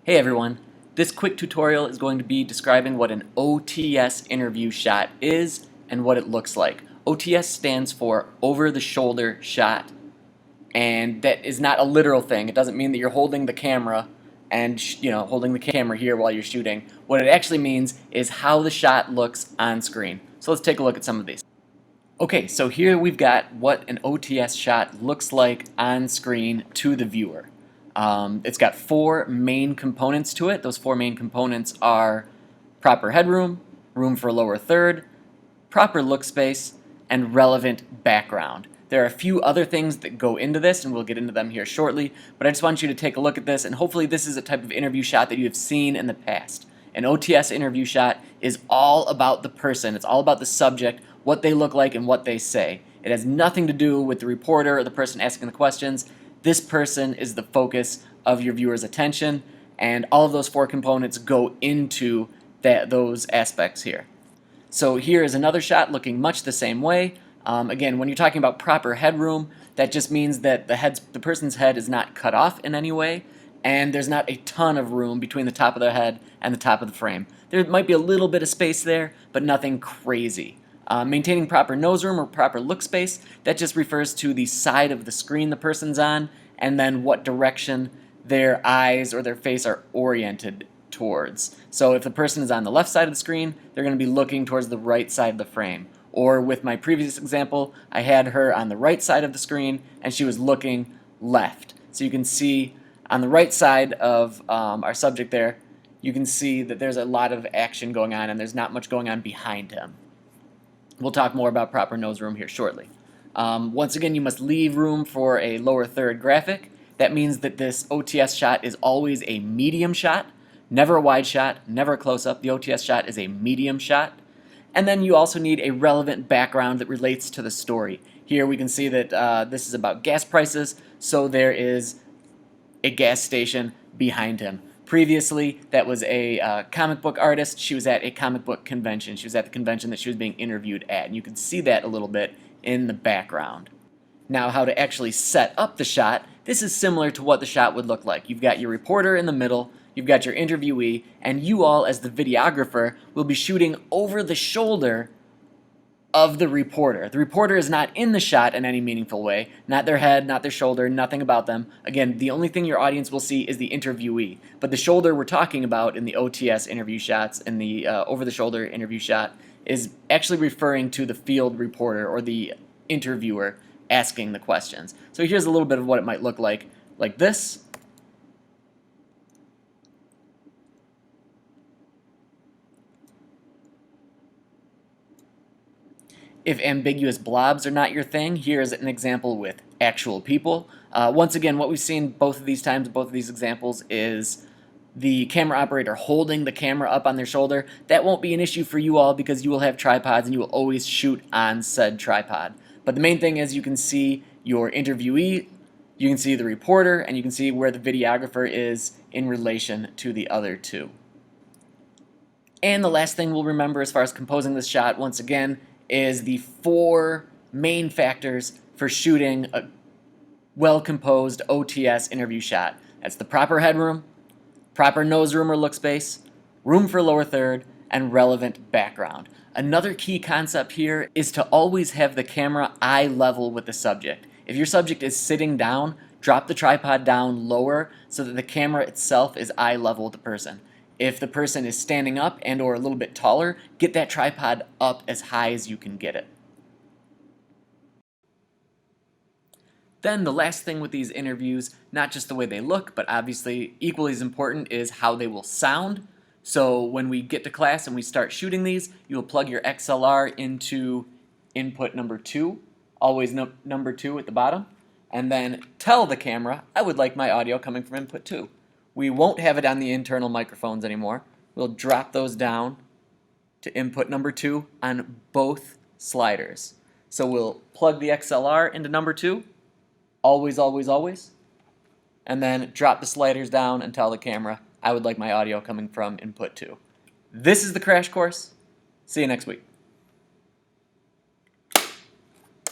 Hey everyone, this quick tutorial is going to be describing what an OTS interview shot is and what it looks like. OTS stands for over the shoulder shot, and that is not a literal thing. It doesn't mean that you're holding the camera and holding the camera here while you're shooting. What it actually means is how the shot looks on screen. So let's take a look at some of these. Okay, so here we've got what an OTS shot looks like on screen to the viewer. It's got four main components to it. Those four main components are proper headroom, room for lower third, proper look space, and relevant background. There are a few other things that go into this, and we'll get into them here shortly, but I just want you to take a look at this, and hopefully this is a type of interview shot that you have seen in the past. An OTS interview shot is all about the person. It's all about the subject, what they look like, and what they say. It has nothing to do with the reporter or the person asking the questions. This person is the focus of your viewer's attention, and all of those four components go into those aspects here. So here is another shot looking much the same way. Again, when you're talking about proper headroom, that just means that the person's head is not cut off in any way, and there's not a ton of room between the top of their head and the top of the frame. There might be a little bit of space there, but nothing crazy. Maintaining proper nose room or proper look space, that just refers to the side of the screen the person's on, and then what direction their eyes or their face are oriented towards. So if the person is on the left side of the screen, they're going to be looking towards the right side of the frame. Or with my previous example, I had her on the right side of the screen, and she was looking left. So you can see on the right side of our subject there, you can see that there's a lot of action going on, and there's not much going on behind him. We'll talk more about proper nose room here shortly. Once again, you must leave room for a lower third graphic. That means that this OTS shot is always a medium shot, never a wide shot, never a close-up. The OTS shot is a medium shot. And then you also need a relevant background that relates to the story. Here we can see that this is about gas prices, so there is a gas station behind him. Previously, that was a comic book artist. She was at a comic book convention. She was at the convention that she was being interviewed at, and you can see that a little bit in the background. Now, how to actually set up the shot, this is similar to what the shot would look like. You've got your reporter in the middle, you've got your interviewee, and you all, as the videographer, will be shooting over the shoulder of the reporter. The reporter is not in the shot in any meaningful way, not their head, not their shoulder, nothing about them. Again, the only thing your audience will see is the interviewee. But the shoulder we're talking about in the OTS interview shots, in the over-the-shoulder interview shot, is actually referring to the field reporter or the interviewer asking the questions. So here's a little bit of what it might look like this. If ambiguous blobs are not your thing, here's an example with actual people. Once again, what we've seen both of these times, both of these examples, is the camera operator holding the camera up on their shoulder. That won't be an issue for you all because you will have tripods and you will always shoot on said tripod. But the main thing is you can see your interviewee, you can see the reporter, and you can see where the videographer is in relation to the other two. And the last thing we'll remember as far as composing this shot, once again, is the four main factors for shooting a well-composed OTS interview shot. That's the proper headroom, proper nose room or look space, room for lower third, and relevant background. Another key concept here is to always have the camera eye level with the subject. If your subject is sitting down, drop the tripod down lower so that the camera itself is eye level with the person. If the person is standing up and or a little bit taller, get that tripod up as high as you can get it. Then the last thing with these interviews, not just the way they look, but obviously equally as important is how they will sound. So when we get to class and we start shooting these, you will plug your XLR into input number 2, always number 2 at the bottom, and then tell the camera, I would like my audio coming from input 2. We won't have it on the internal microphones anymore. We'll drop those down to input number 2 on both sliders. So we'll plug the XLR into number 2, always, always, always, and then drop the sliders down and tell the camera, I would like my audio coming from input 2. This is the crash course. See you next week.